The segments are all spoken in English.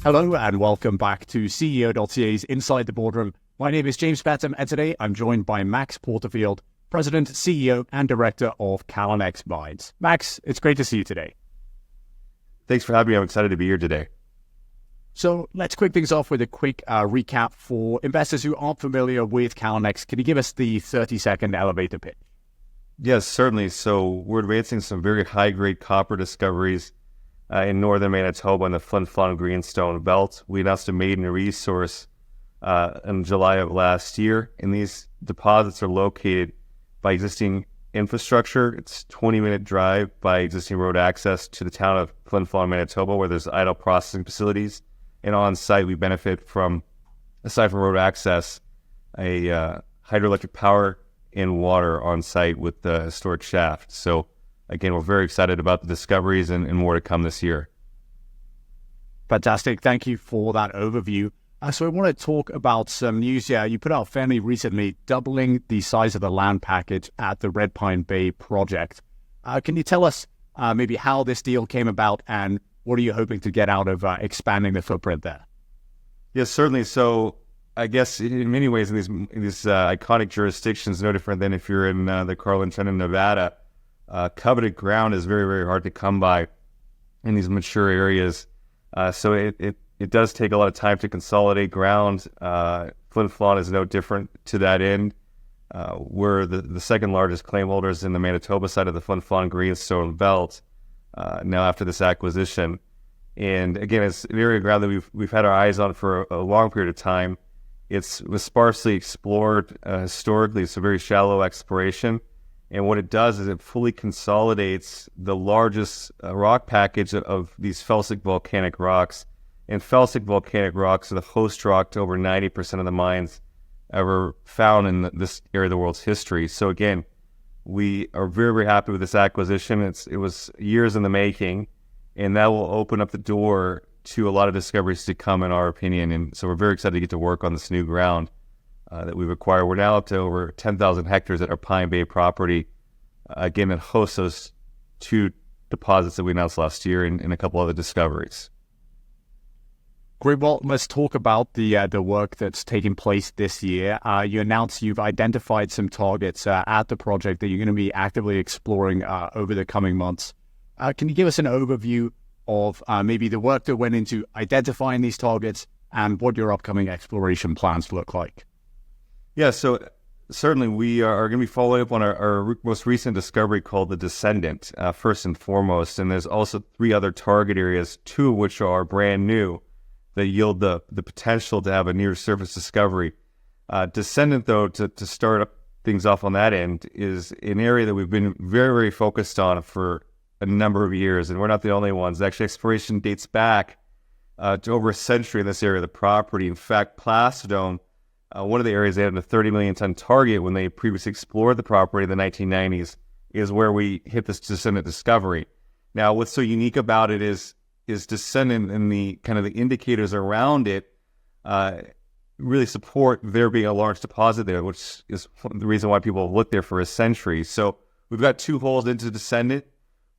Hello and welcome back to CEO.CA's Inside the Boardroom. My name is James Batten and today I'm joined by Max Porterfield, President, CEO and Director of Callinex Mines. Max, it's great to see you today. Thanks for having me. I'm excited to be here today. So let's kick things off with a quick recap for investors who aren't familiar with Callinex. Can you give us the 30-second elevator pitch? Yes, certainly. So we're advancing some very high-grade copper discoveries in northern Manitoba in the Flin Flon Greenstone Belt. We announced a maiden resource in July of last year, and these deposits are located by existing infrastructure. It's a 20-minute drive by existing road access to the town of Flin Flon, Manitoba, where there's idle processing facilities. And on site, we benefit from, aside from road access, a hydroelectric power and water on site with the historic shaft. So again, we're very excited about the discoveries and more to come this year. Fantastic. Thank you for that overview. So I want to talk about some news here. You put out fairly recently doubling the size of the land package at the Red Pine Bay project. Can you tell us maybe how this deal came about and what are you hoping to get out of expanding the footprint there? Yes, certainly. So I guess in many ways in these iconic jurisdictions, no different than if you're in the Carlin Trend, Nevada, coveted ground is very, very hard to come by in these mature areas. So it does take a lot of time to consolidate ground. Flin Flon is no different to that end. We're the second largest claim holders in the Manitoba side of the Flin Flon Greenstone Belt now after this acquisition. And again, it's an area of ground that we've had our eyes on for a long period of time. It was sparsely explored historically. It's a very shallow exploration. And what it does is it fully consolidates the largest rock package of these felsic volcanic rocks. And felsic volcanic rocks are the host rock to over 90% of the mines ever found in this area of the world's history. So again, we are very, very happy with this acquisition. It was years in the making, and that will open up the door to a lot of discoveries to come, in our opinion. And so we're very excited to get to work on this new ground that we've acquired. We're now up to over 10,000 hectares at our Pine Bay property. Again, it hosts those two deposits that we announced last year and a couple other discoveries. Great. Well, let's talk about the work that's taking place this year. You announced you've identified some targets at the project that you're going to be actively exploring over the coming months. Can you give us an overview of maybe the work that went into identifying these targets and what your upcoming exploration plans look like? Yeah, so certainly we are going to be following up on our most recent discovery called the Descendant, first and foremost. And there's also three other target areas, two of which are brand new, that yield the potential to have a near-surface discovery. Descendant, though, to start up things off on that end, is an area that we've been very, very focused on for a number of years, and we're not the only ones. Actually, exploration dates back to over a century in this area of the property. In fact, Placidone, one of the areas they had a 30 million ton target when they previously explored the property in the 1990s, is where we hit this Descendant discovery. Now, what's so unique about it is Descendant and the kind of the indicators around it really support there being a large deposit there, which is the reason why people have looked there for a century. So we've got two holes into Descendant.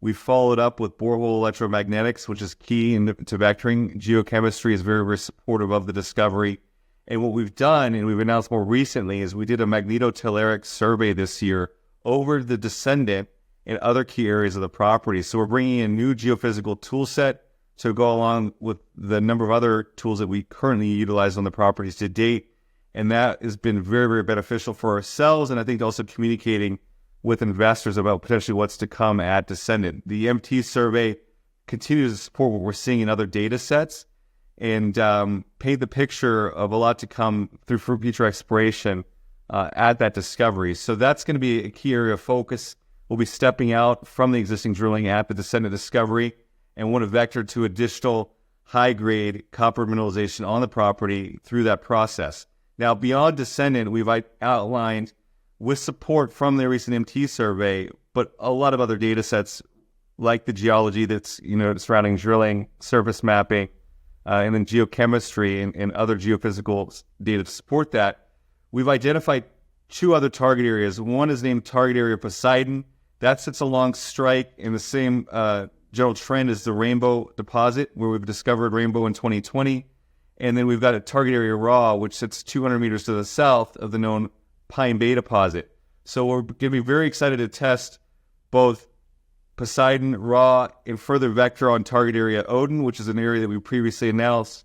We followed up with borehole electromagnetics, which is key to vectoring. Geochemistry is very, very supportive of the discovery. And what we've done, and we've announced more recently, is we did a magnetotelluric survey this year over the Descendant and other key areas of the property. So we're bringing in a new geophysical tool set to go along with the number of other tools that we currently utilize on the properties to date. And that has been very, very beneficial for ourselves, and I think also communicating with investors about potentially what's to come at Descendant. The MT survey continues to support what we're seeing in other data sets and paint the picture of a lot to come through future exploration at that discovery. So that's going to be a key area of focus. We'll be stepping out from the existing drilling at the Descendant discovery and want to vector to additional high-grade copper mineralization on the property through that process. Now, beyond Descendant, we've outlined, with support from the recent MT survey, but a lot of other data sets like the geology that's surrounding drilling, surface mapping, and then geochemistry and other geophysical data to support that. We've identified two other target areas. One is named Target Area Poseidon. That sits along strike in the same general trend is the Rainbow deposit, where we've discovered Rainbow in 2020. And then we've got a target area raw, which sits 200 meters to the south of the known Pine Bay deposit. So we're going to be very excited to test both Poseidon, Raw, and further vector on target area Odin, which is an area that we previously announced,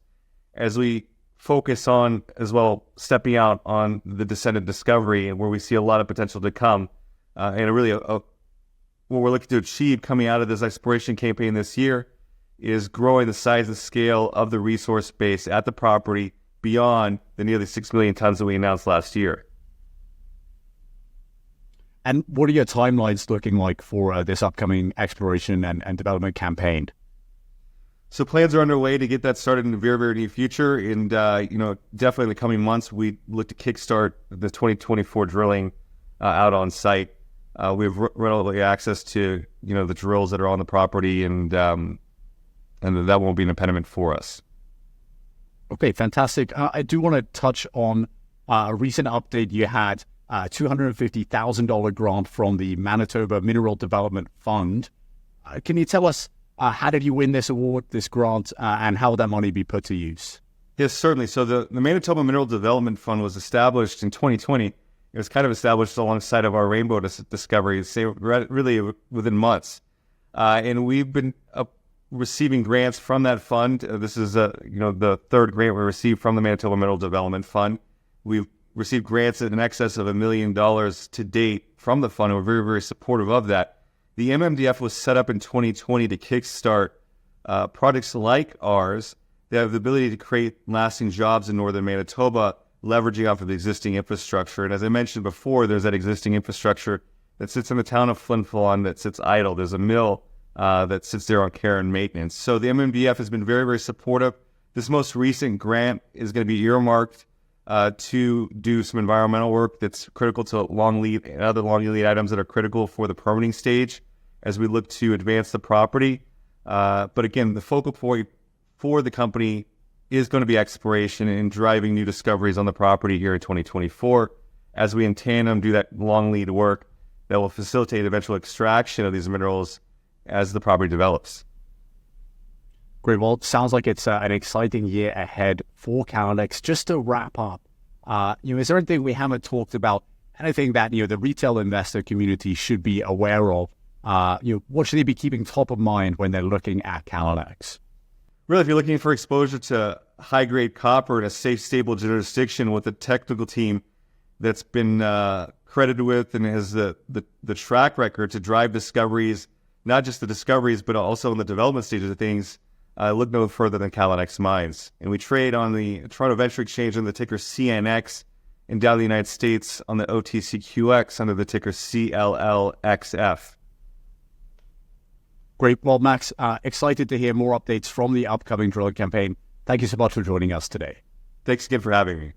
as we focus on as well stepping out on the Descendant discovery, and where we see a lot of potential to come. And really what we're looking to achieve coming out of this exploration campaign this year is growing the size and scale of the resource base at the property beyond the nearly 6 million tons that we announced last year. And what are your timelines looking like for this upcoming exploration and development campaign? So plans are underway to get that started in the very, very near future. And, definitely in the coming months, we look to kickstart the 2024 drilling out on site. We have readily access to, the drills that are on the property, and that won't be an impediment for us. Okay, fantastic. I do want to touch on a recent update you had. $250,000 grant from the Manitoba Mineral Development Fund. Can you tell us how did you win this award, this grant, and how will that money be put to use? Yes, certainly. So the Manitoba Mineral Development Fund was established in 2020. It was kind of established alongside of our Rainbow discovery, say really within months. And we've been receiving grants from that fund. This is the third grant we received from the Manitoba Mineral Development Fund. We've received grants in excess of $1 million to date from the fund, and we're very, very supportive of that. The MMDF was set up in 2020 to kickstart projects like ours that have the ability to create lasting jobs in northern Manitoba, leveraging off of the existing infrastructure. And as I mentioned before, there's that existing infrastructure that sits in the town of Flin Flon that sits idle. There's a mill that sits there on care and maintenance. So the MMDF has been very, very supportive. This most recent grant is going to be earmarked to do some environmental work that's critical to long lead and other long lead items that are critical for the permitting stage as we look to advance the property. But again, the focal point for the company is going to be exploration and driving new discoveries on the property here in 2024, as we in tandem do that long lead work that will facilitate eventual extraction of these minerals as the property develops. Great. Well, it sounds like it's an exciting year ahead for Callinex. Just to wrap up, is there anything we haven't talked about, anything that the retail investor community should be aware of? What should they be keeping top of mind when they're looking at Callinex? Really, if you're looking for exposure to high-grade copper in a safe, stable jurisdiction with a technical team that's been credited with and has the track record to drive discoveries, not just the discoveries, but also in the development stages of things, look no further than Callinex Mines. And we trade on the Toronto Venture Exchange on the ticker CNX, and down in the United States on the OTCQX under the ticker CLLXF. Great. Well, Max, excited to hear more updates from the upcoming drilling campaign. Thank you so much for joining us today. Thanks again for having me.